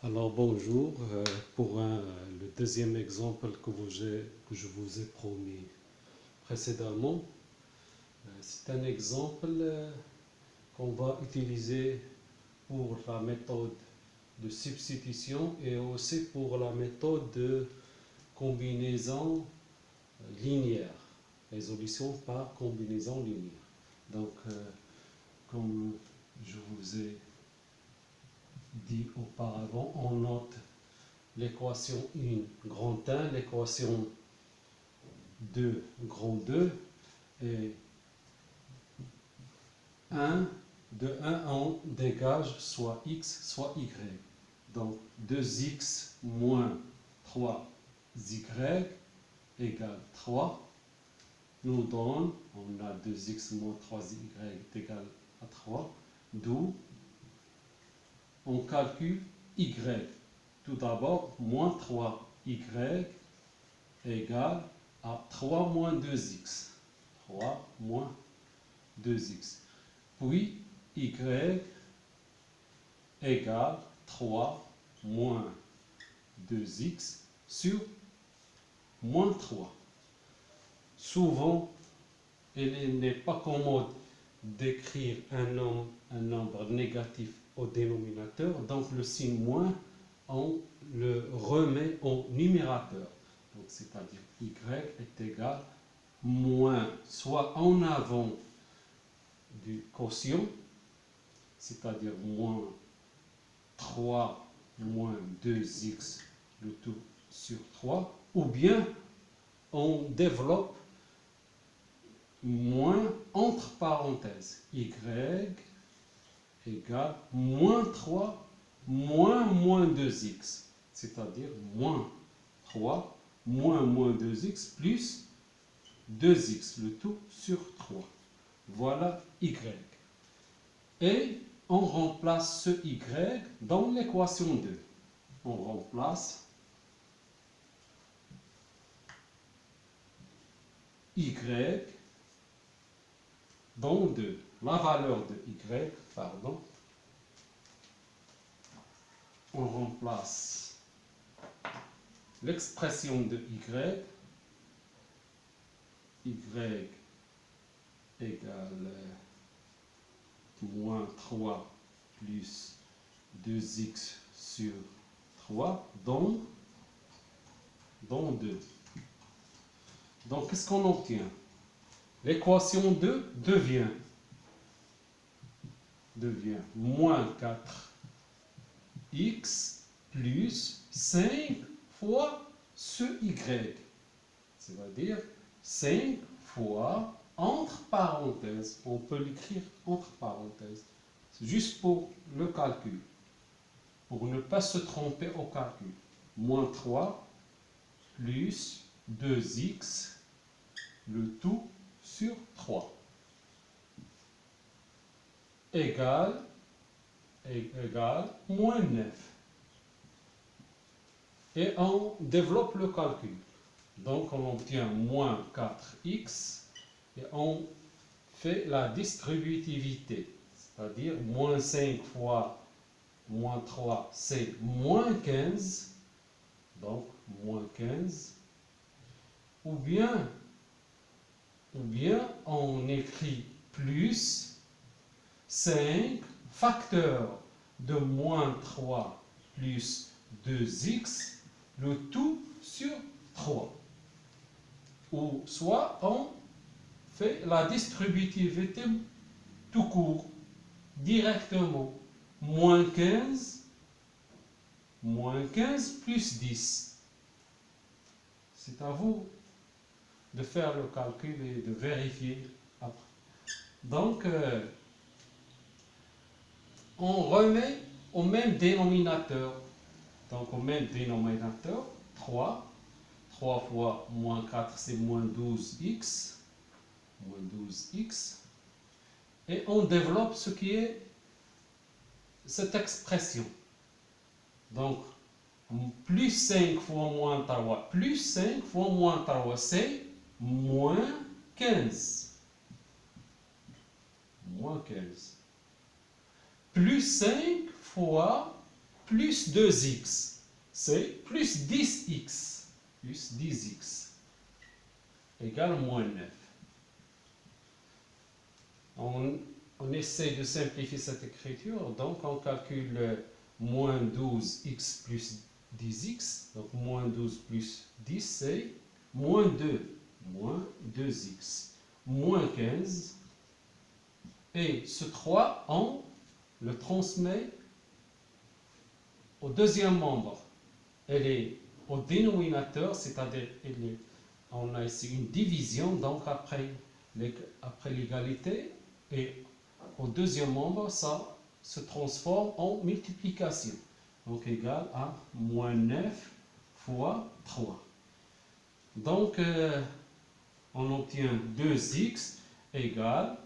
Alors bonjour, pour le deuxième exemple que je vous ai promis précédemment, c'est un exemple qu'on va utiliser pour la méthode de substitution et aussi pour la méthode de combinaison linéaire, résolution par combinaison linéaire. Donc, comme je vous ai dit auparavant, on note l'équation 1 grand 1, l'équation 2 grand 2 et 1, de 1 on dégage soit x soit y. Donc 2x moins 3y égale 3 nous donne, on a 2x moins 3y est égal à 3, d'où on calcule y. Tout d'abord, moins 3y égale à 3 moins 2x. 3 moins 2x. Puis, y égale 3 moins 2x sur moins 3. Souvent, il n'est pas commode d'écrire un nombre négatif au dénominateur, donc le signe moins, on le remet au numérateur. Donc, c'est-à-dire y est égal moins, soit en avant du quotient, c'est-à-dire moins 3 moins 2x, le tout sur 3, ou bien on développe moins entre parenthèses, y égale moins 3 moins 2x, c'est-à-dire moins 3 moins 2x plus 2x, le tout sur 3. Voilà y. Et on remplace ce y dans l'équation 2. On remplace y dans 2. La valeur de y, pardon, on remplace l'expression de y égale moins 3 plus 2x sur 3 dans 2. Donc, qu'est-ce qu'on obtient? L'équation 2 devient moins 4x plus 5 fois ce y. C'est-à-dire 5 fois entre parenthèses. On peut l'écrire entre parenthèses. C'est juste pour le calcul. Pour ne pas se tromper au calcul. Moins 3 plus 2x, le tout sur 3. Égale moins 9. Et on développe le calcul. Donc on obtient moins 4x et on fait la distributivité. C'est-à-dire moins 5 fois moins 3, c'est moins 15. Donc moins 15. Ou bien on écrit plus 5 facteur de moins 3 plus 2x, le tout sur 3. Ou soit on fait la distributivité tout court, directement. Moins 15 plus 10. C'est à vous de faire le calcul et de vérifier après. Donc, on remet au même dénominateur. Donc, au même dénominateur, 3. 3 fois moins 4, c'est moins 12x. Moins 12x. Et on développe ce qui est cette expression. Donc, plus 5 fois moins 3, plus 5 fois moins 3, c'est moins 15. Moins 15. Plus 5 fois plus 2x, c'est plus 10x, plus 10x, égale moins 9. On essaie de simplifier cette écriture, donc on calcule moins 12x plus 10x, donc moins 12 plus 10, c'est moins 2x, moins 15, et ce 3, on le transmet au deuxième membre. Elle est au dénominateur, c'est-à-dire on a ici une division, donc après l'égalité, et au deuxième membre, ça se transforme en multiplication. Donc égal à moins 9 fois 3. Donc on obtient 2x égale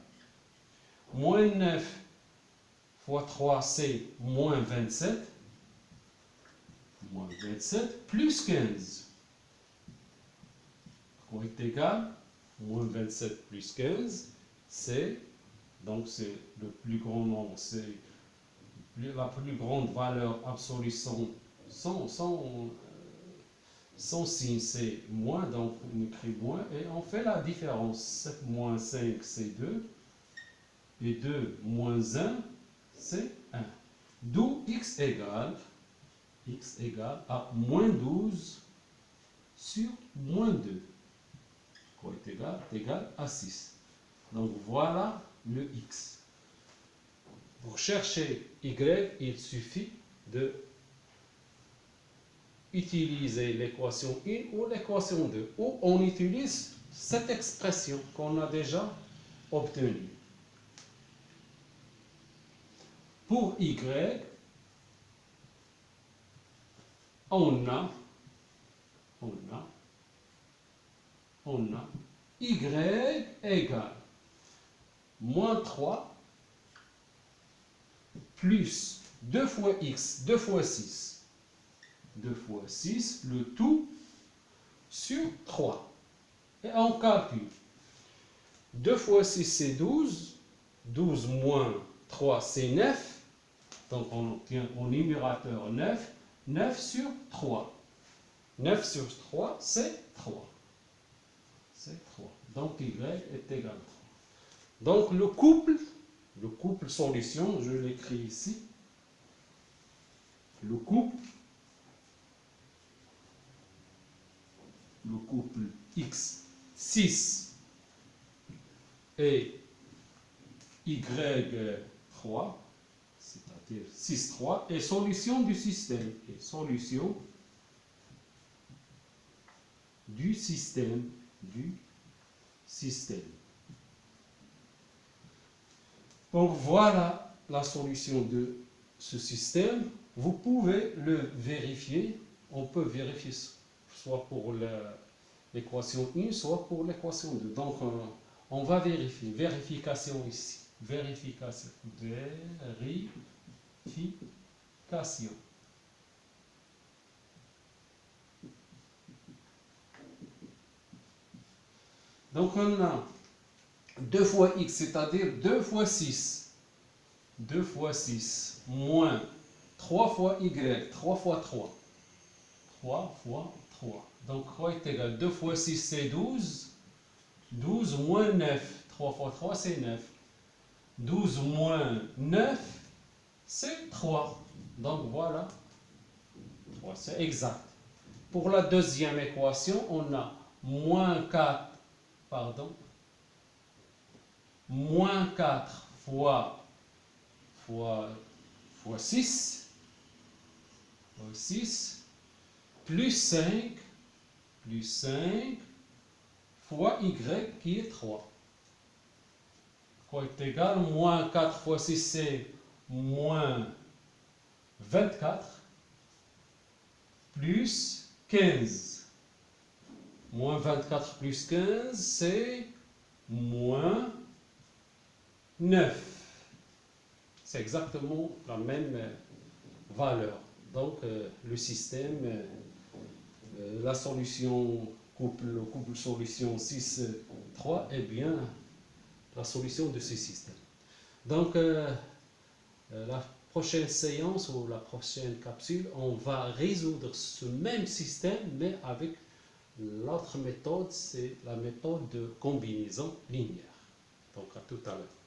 moins 9 fois 3, c'est moins 27. Moins 27 plus 15. Quoi est égal? Moins 27 plus 15, c'est le plus grand nombre, c'est la plus grande valeur absolue sans signe, c'est moins, donc on écrit moins, et on fait la différence. 7 moins 5, c'est 2, et 2 moins 1, c'est 1. D'où x égale à moins 12 sur moins 2. Quoi est égal à 6. Donc voilà le x. Pour chercher y, il suffit de utiliser l'équation 1 ou l'équation 2. Ou on utilise cette expression qu'on a déjà obtenue. Pour y, on a y égale moins 3 plus 2 fois x, 2 fois 6. 2 fois 6, le tout sur 3. Et on calcule. 2 fois 6, c'est 12. 12 moins 3, c'est 9. Donc on obtient au numérateur 9. 9 sur 3. 9 sur 3, c'est 3. C'est 3. Donc y est égal à 3. Donc le couple solution, je l'écris ici. Le couple x 6 et y 3, c'est-à-dire 6, 3, est solution du système. Et solution du système. Donc voilà la solution de ce système. Vous pouvez le vérifier. On peut vérifier soit pour l'équation 1, soit pour l'équation 2. Donc on va vérifier. Vérification ici. Vérification. Donc on a 2 fois x, c'est-à-dire 2 fois 6. 2 fois 6 moins 3 fois y, 3 fois 3. 3 fois 3. Donc quoi est égal? 2 fois 6, c'est 12. 12 moins 9. 3 fois 3, c'est 9. 12 moins 9, c'est 3. Donc voilà. 3, c'est exact. Pour la deuxième équation, on a moins 4 fois 6, plus 5 fois y qui est 3. Quoi est égal? Moins 4 fois 6, c'est moins 24, plus 15. Moins 24 plus 15, c'est moins 9. C'est exactement la même valeur. Donc, le système, la solution le couple solution 6, 3 est bien la solution de ce système. Donc, la prochaine séance ou la prochaine capsule, on va résoudre ce même système, mais avec l'autre méthode, c'est la méthode de combinaison linéaire. Donc à tout à l'heure.